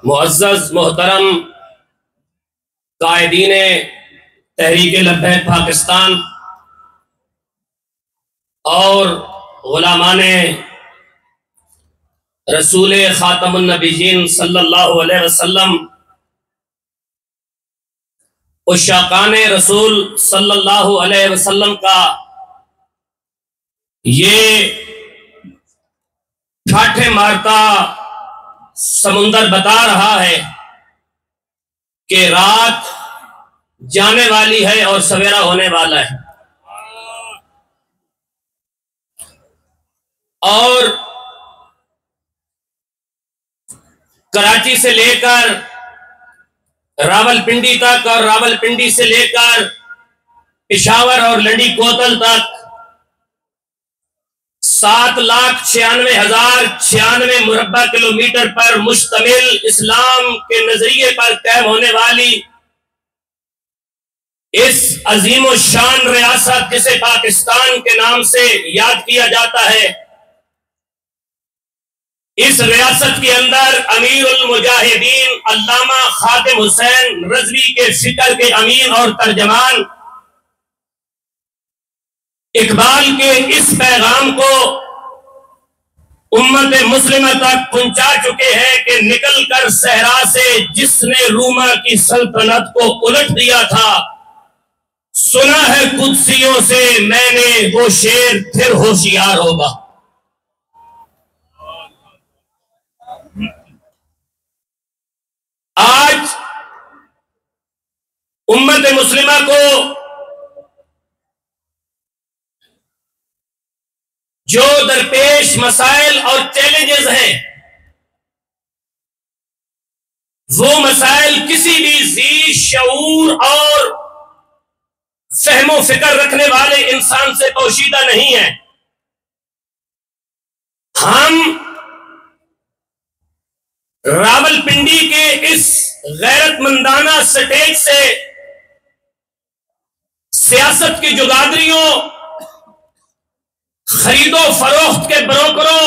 معزز محترم قائدین تحریک لبیک پاکستان اور غلامان رسول خاتم النبیین صلی اللہ علیہ وسلم، عشاقان رسول صلی اللہ علیہ وسلم کا یہ ٹھاٹھے مارتا سمندر بتا رہا ہے کہ رات جانے والی ہے اور سویرا ہونے والا ہے، اور کراچی سے لے کر راول پنڈی تک اور راول پنڈی سے لے کر پشاور اور لنڈی کوتل تک 7,96,096 مربع کلومیٹر پر مشتمل اسلام کے نظریے پر قائم ہونے والی اس عظیم و شان ریاست جسے پاکستان کے نام سے یاد کیا جاتا ہے، اس ریاست کے اندر امیر المجاہدین علامہ خادم حسین رضوی کے فکر کے امین اور ترجمان اقبال کے اس پیغام کو امت مسلمہ تک پہنچا چکے ہیں کہ نکل کر صحرا سے جس نے روما کی سلطنت کو الٹ دیا تھا، سنا ہے قدسیوں سے میں نے وہ شیر پھر ہوشیار ہوگا۔ آج امت مسلمہ کو جو درپیش مسائل اور چیلنجز ہیں، وہ مسائل کسی بھی ذی شعور اور فہم و فکر رکھنے والے انسان سے پوشیدہ نہیں ہیں۔ ہم راول پنڈی کے اس غیرت مندانہ سٹیج سے سیاست کی جگادریوں، خرید و فروخت کے بروکروں،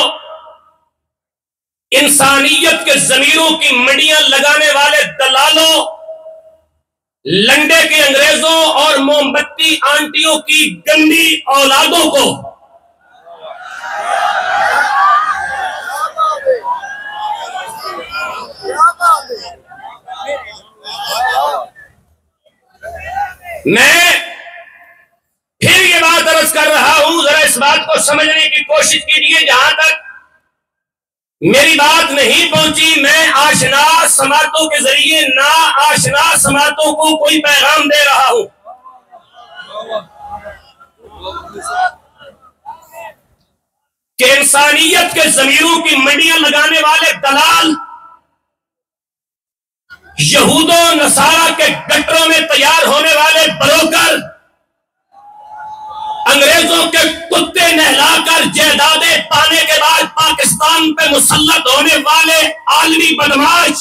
انسانیت کے ضمیروں کی منڈیاں لگانے والے دلالوں، لنڈے کے انگریزوں اور موم بتی آنٹیوں کی گندی اولادوں کو میں پھر یہ بات عرض کر رہا ہوں، ذرا اس بات کو سمجھنے کی کوشش کیجیے۔ جہاں تک میری بات نہیں پہنچی، میں آشنا سماعتوں کے ذریعے نا آشنا سماعتوں کو کوئی پیغام دے رہا ہوں کہ انسانیت کے ضمیروں کی منڈیاں لگانے والے دلال، یہود و نصارہ کے گٹروں میں تیار ہونے والے بروکر، انگریزوں کے کتے نہلا کر جائیدادیں پانے کے بعد پاکستان پہ مسلط ہونے والے عالمی بدماش،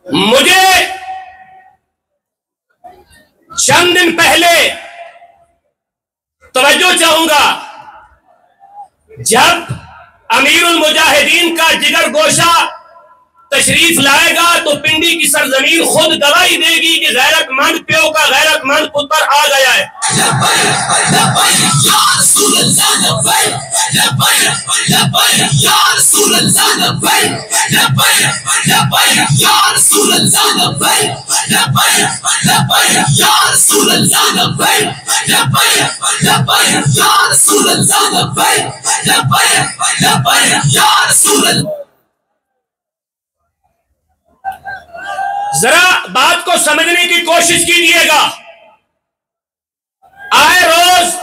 مجھے چند دن پہلے توجہ چاہوں گا، جب امیر المجاہدین کا جگر گوشہ تشریف لائے گا تو پنڈی کی سرزمین خود گواہی دے گی کہ غیرت مند پیو کا غیرت مند پتر آ گیا ہے۔ ذرا بات کو سمجھنے کی کوشش کیجیے گا۔ آئے روز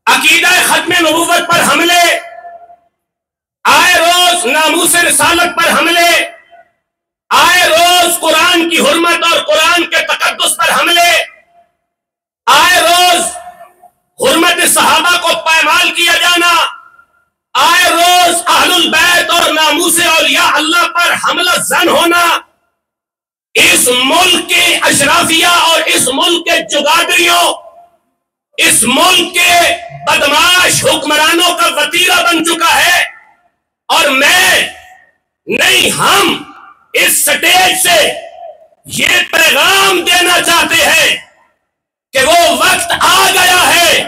عقیدہ ختم نبوت پر حملے، آئے روز ناموس رسالت پر حملے، کی حرمت اور قرآن کے تقدس پر حملے، آئے روز حرمت صحابہ کو پائمال کیا جانا، آئے روز اہل البیت اور ناموس اولیاء اللہ پر حملہ زن ہونا، اس ملک کے اشرافیہ اور اس ملک کے جگادریوں، اس ملک کے بدماش حکمرانوں کا وتیرہ بن چکا ہے۔ اور ہم اس سٹیج سے یہ پیغام دینا چاہتے ہیں کہ وہ وقت آ گیا ہے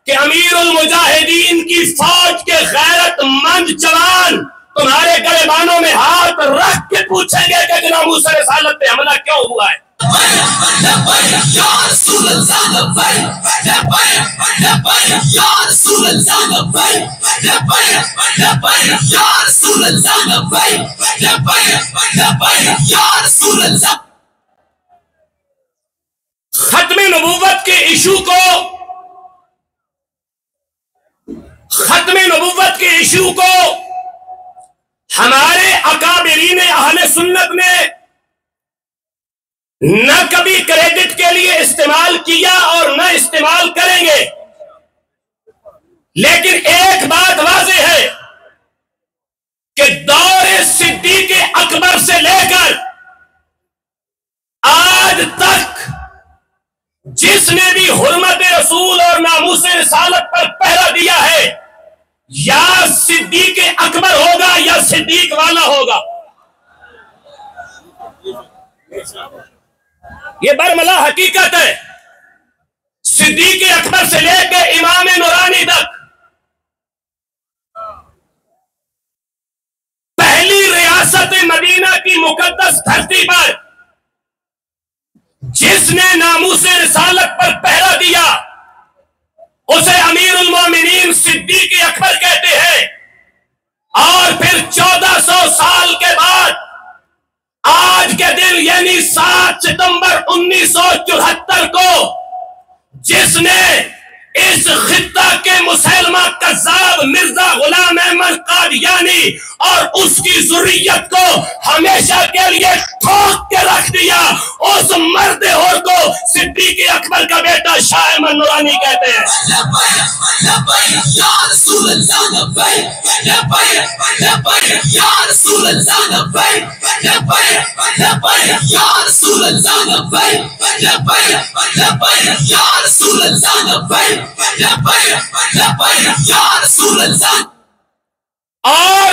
کہ امیر المجاہدین کی فوج کے غیرت مند جوان تمہارے گریبانوں میں ہاتھ رکھ کے پوچھیں گے کہ ناموس رسالت پہ حملہ کیوں ہوا ہے۔ ختم نبوت کے ایشو کو ہمارے اکابرین اہل سنت نے نہ کبھی کریڈٹ کے لیے استعمال کیا اور نہ استعمال کریں گے، لیکن ایک بات واضح ہے کہ دور صدیق اکبر سے لے کر آج تک جس نے بھی حرمت رسول اور ناموس رسالت پر پہرا دیا ہے، یا صدیق اکبر ہوگا یا صدیق والا ہوگا۔ یہ برملا حقیقت ہے۔ صدیق اکبر سے لے کے امام نورانی تک پہلی ریاست مدینہ کی مقدس دھرتی پر جس نے ناموس رسالت پر پہرا دیا اسے امیر المومنین صدیق اکبر کہتے ہیں۔ اور پھر 1400 سال کے بعد آج کے دن یعنی 7 ستمبر 1974 کو جس نے اس خطہ کے مسلمہ کذاب مرزا غلام احمد قادیانی اور اس کی ذریت کو ہمیشہ کے لیے ٹھوک کے رکھ دیا، اس مرد ہور کو صدیق اکبر کا بیٹا شاہ احمد نورانی کہتے ہیں۔ اور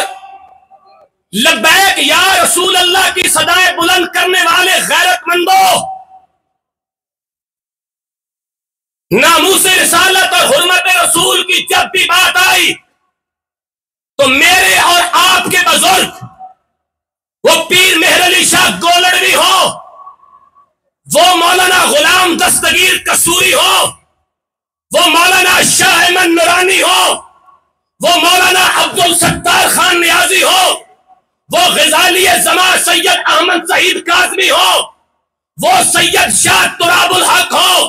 لبیک یا رسول اللہ کی صدائیں بلند کرنے والے غیرت مندوں، ناموس رسالت اور حرمت رسول کی جب بھی بات آئی تو میرے اور آپ کے بزرگ، وہ پیر مہر علی شاہ گولڑوی ہو، وہ مولانا غلام دستگیر قصوری ہو، وہ مولانا شاہ احمد نورانی ہو، وہ مولانا عبدالستار خان نیازی ہو، وہ غزالی زمان سید احمد سعید کاظمی ہو، وہ سید شاہ تراب الحق ہو،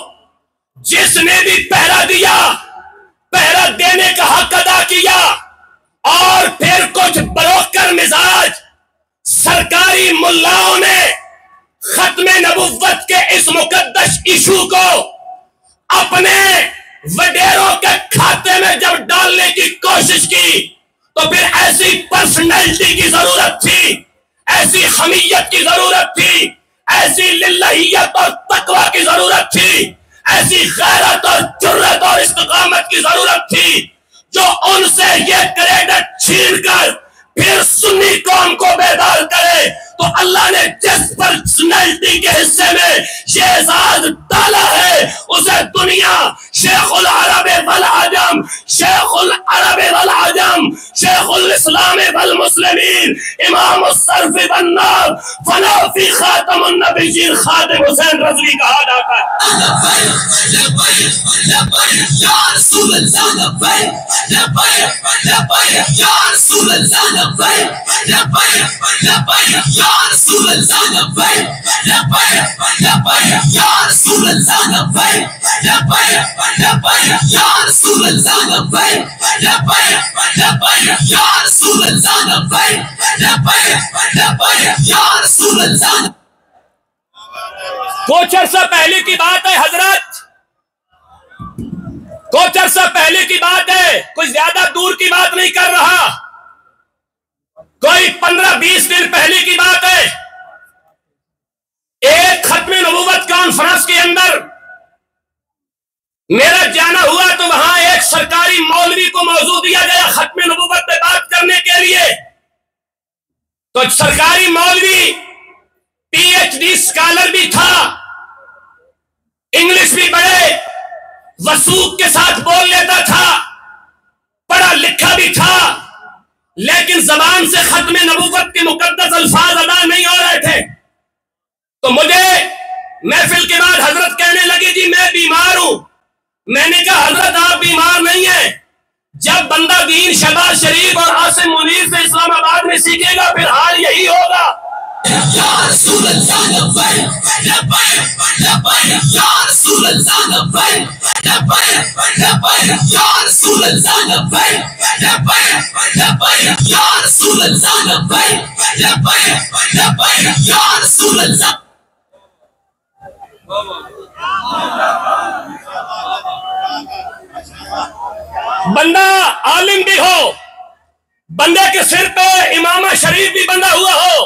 جس نے بھی پہرا دیا، پہرا دینے کا حق ادا کیا، اور پھر کچھ بروکر مزاج سرکاری ملاؤں نے ختم نبوت کے اس مقدس ایشو کو اپنے وڈیروں کے کھاتے میں جب ڈالنے کی کوشش کی تو پھر ایسی پرسنالٹی کی ضرورت تھی، ایسی حمیت کی ضرورت تھی، ایسی للہیت اور تقوی کی ضرورت تھی، ایسی غیرت اور جرت اور استقامت کی ضرورت تھی جو ان سے یہ کریڈٹ چھین کر پھر سنی قوم کو بیدار کرے۔ تو اللہ نے جس پرسنالٹی کے حصے میں یہ اعزاز ڈالا ہے اسے دنیا شیخ العرب والعجم، شیخ العرب والعجم، شیخ الاسلام والمسلمین، امام الصرف والناب، فنا فی خاتم النبیین خادم حسین رضوی کہا جاتا ہے۔ کچھ عرصہ پہلے کی بات ہے حضرت، کچھ عرصہ پہلے کی بات ہے، کوئی زیادہ دور کی بات نہیں کر رہا، کوئی 15-20 دن پہلے کی بات ہے۔ ایک ختم نبوت کانفرنس کے اندر میرا جانا ہوا تو وہاں ایک سرکاری مولوی کو موضوع دیا گیا ختم نبوت پہ بات کرنے کے لیے۔ تو سرکاری مولوی پی ایچ ڈی اسکالر بھی تھا، انگلش بھی بڑے وثوق کے ساتھ بول لیتا تھا، پڑھا لکھا بھی تھا، لیکن زبان سے ختم نبوت کے مقدس الفاظ ادا نہیں ہو رہے تھے۔ تو مجھے محفل کے بعد حضرت کہنے لگی جی میں بیمار ہوں۔ میں نے کہا حضرت آپ بیمار نہیں ہیں، جب بندہ دین شہباز شریف اور عاصم منیر سے اسلام آباد میں سیکھے گا پھر حال یہی ہوگا۔ یا رسول اللہ لبیک لبیک لبیک یا رسول اللہ لبیک لبیک لبیک یا رسول اللہ لبیک لبیک لبیک یا رسول اللہ لبیک لبیک لبیک یا رسول اللہ۔ بندہ عالم بھی ہو، بندے کے سر پہ امامہ شریف بھی بندہ ہوا ہو،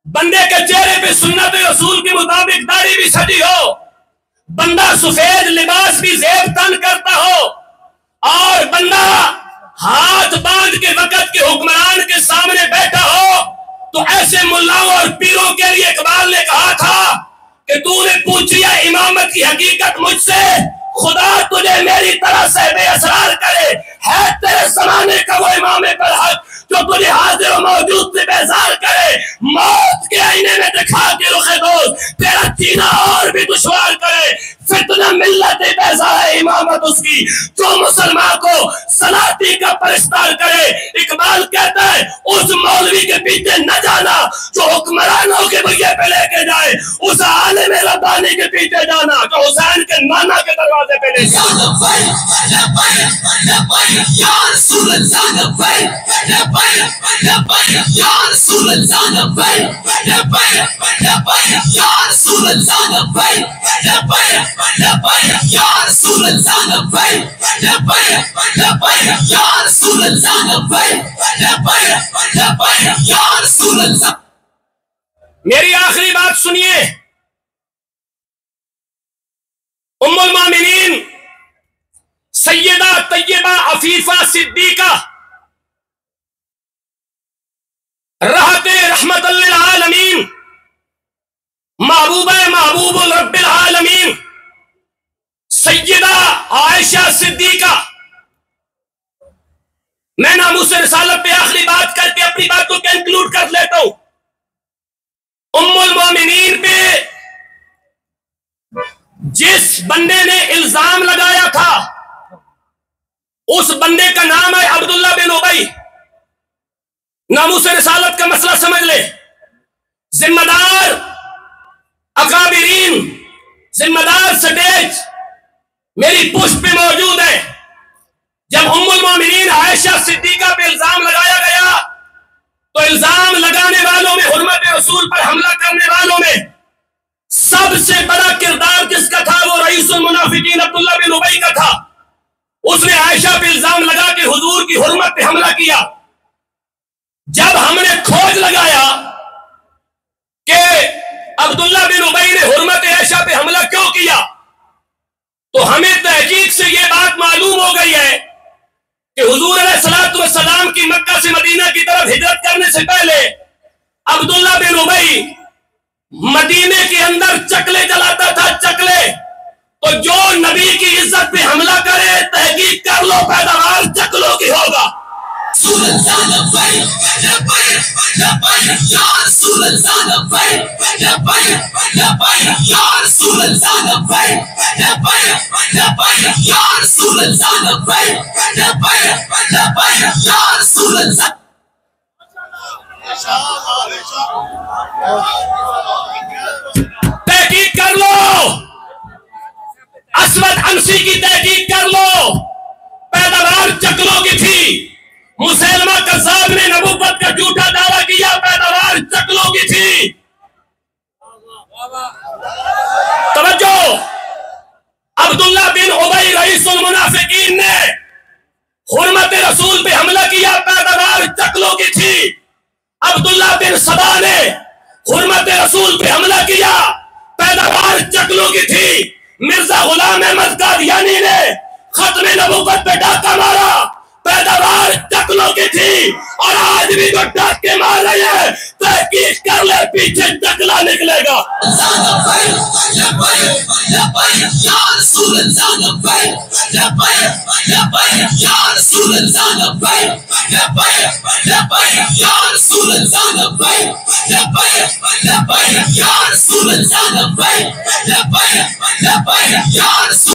بندے کے چہرے پہ سنت رسول کے مطابق داڑھی بھی سجی ہو، بندہ سفید لباس بھی زیب تن کرتا ہو، اور بندہ ہاتھ باندھ کے وقت کے حکمران کے سامنے بیٹھا ہو، تو ایسے ملاؤں اور پیروں کے لیے اقبال نے کہا تھا کہ تو نے پوچھی ہے امامت کی حقیقت مجھ سے، خدا تجھے میری طرح سے بے اسرار کرے، ہے تیرے زمانے کا وہ امام برحق جو تجھے حاضر و موجود سے بیزار کرے، موت کے آئینے میں دکھا کے رخ دوست تیرا جینا اور بھی دشوار کرے، فتنہ ملت بیزا ہے امامت اس کی جو مسلمان کو سلاطی کا پرستار کرے۔ اقبال کہتا ہے اس مولوی کے پیچھے نہ جانا جو حکمرانوں کے بھئیے پہ لے کے جائے، اس عالم ربانی کے پیچھے جانا جو حسین کے نانا کے دروازے پہ لے جائے۔ یا رسول اللہ لبیک لبیک لبیک یا رسول اللہ لبیک لبیک لبیک یا رسول اللہ لبیک لبیک لبیک یا رسول اللہ لبیک لبیک لبیک یا رسول اللہ لبیک لبیک لبیک یا رسول اللہ۔ میری آخری بات سنیے، ام المومنین سیدہ طیبہ عفیفہ صدیقہ رحمت رحمت للعالمین محبوبہ محبوب رب العالمین سیدہ عائشہ صدیقہ، میں ناموس رسالت پہ آخری بات کر کے اپنی بات کو کنکلوڈ کر لیتا ہوں۔ ام المومنین پہ جس بندے نے الزام لگایا تھا اس بندے کا نام ہے عبداللہ بن ابی۔ ناموس رسالت کا مسئلہ سمجھ لے، ذمہ دار اکابرین، ذمہ دار سٹیج میری پشت پہ موجود ہے۔ جب ام المومنین عائشہ صدیقہ پہ الزام لگایا گیا تو الزام لگانے والوں میں، حرمت رسول پر حملہ کرنے والوں میں سب سے بڑا کردار کس کا تھا؟ وہ رئیس المنافقین عبداللہ بن ابی کا تھا۔ اس نے عائشہ پہ الزام لگا کے حضور کی حرمت پہ حملہ کیا۔ جب ہم نے کھوج لگایا کہ عبداللہ بن ابی نے حرمت عائشہ پہ حملہ کیوں کیا تو ہمیں تحقیق سے یہ بات معلوم ہو گئی ہے کہ حضور علیہ الصلوۃ والسلام کی مکہ سے مدینہ کی طرف ہجرت کرنے سے پہلے عبداللہ بن ابی مدینے کے اندر چکلے جلاتا تھا، چکلے۔ تو جو نبی کی عزت پہ حملہ کرے تحقیق کر لو پیداوار چکلوں کی ہوگا۔ رسول اللہ لبیک لبیک لبیک یا رسول اللہ لبیک لبیک لبیک یا رسول اللہ لبیک لبیک لبیک یا رسول اللہ لبیک لبیک لبیک یا رسول اللہ۔ تحقیق کر لو، اسود انسی کی تحقیق کر لو، پیداوار چکلوں کی تھی۔ مسلمہ کذاب نے نبوت کا جھوٹا دعویٰ کیا، پیداوار چکلوں کی تھی۔ توجہ، عبداللہ بن ابی رئیس المنافقین نے حرمت رسول پہ حملہ کیا، پیداوار چکلوں کی تھی۔ عبداللہ بن سبا نے حرمت رسول پہ حملہ کیا، پیداوار چکلوں کی تھی۔ مرزا غلام احمد قادیانی نے ختم نبوت پہ ڈاکہ مارا، پیداوار چکلوں کی تھی، اور آج بھی جو ڈاکے مار رہے ہیں تحقیق کر لے، پیچھے چکلا نکلے گا۔